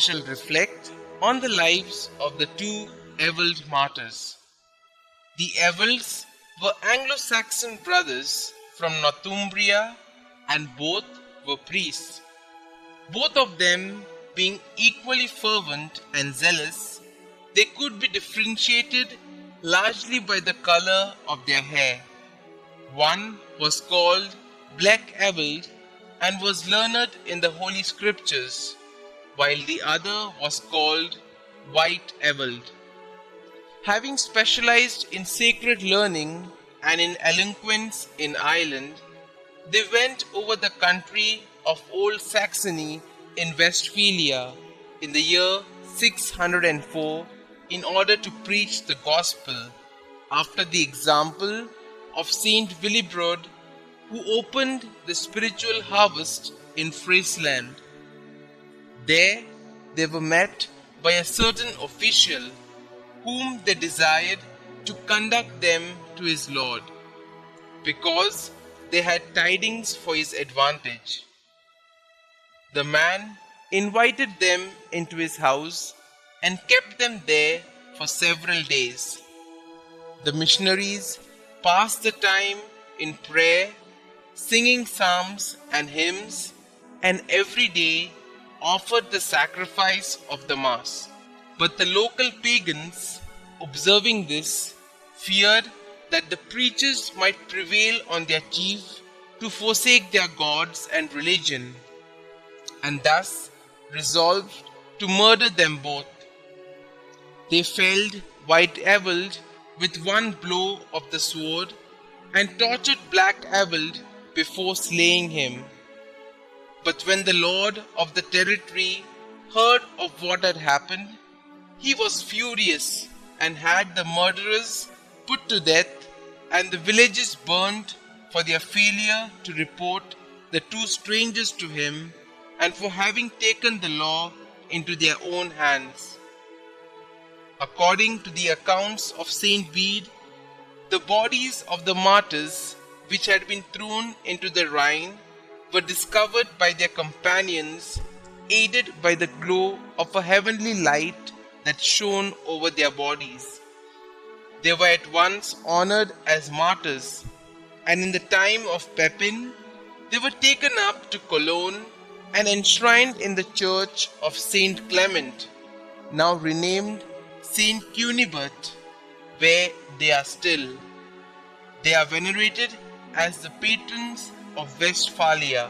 we shall reflect on the lives of the Two Ewald Martyrs. The Ewalds were Anglo-Saxon brothers from Northumbria, and both were priests. Both of them being equally fervent and zealous, they could be differentiated largely by the color of their hair. One was called Black Ewald and was learned in the Holy Scriptures, while the other was called White Ewald. Having specialized in sacred learning and in eloquence in Ireland, they went over the country of Old Saxony in Westphalia in the year 604 in order to preach the gospel, after the example of Saint Willibrord, who opened the spiritual harvest in Friesland. There they were met by a certain official whom they desired to conduct them to his Lord, because they had tidings for his advantage. The man invited them into his house and kept them there for several days. The missionaries passed the time in prayer, singing psalms and hymns, and every day offered the sacrifice of the Mass. But the local pagans, observing this, feared that the preachers might prevail on their chief to forsake their gods and religion, and thus resolved to murder them both. They felled White Ewald with one blow of the sword and tortured Black Ewald before slaying him. But when the lord of the territory heard of what had happened, he was furious and had the murderers put to death and the villages burnt for their failure to report the two strangers to him and for having taken the law into their own hands. According to the accounts of Saint Bede, the bodies of the martyrs which had been thrown into the Rhine were discovered by their companions, aided by the glow of a heavenly light that shone over their bodies. They were at once honored as martyrs, and in the time of Pepin, they were taken up to Cologne and enshrined in the church of Saint Clement, now renamed Saint Cunibert, where they are still. They are venerated as the patrons of Westphalia.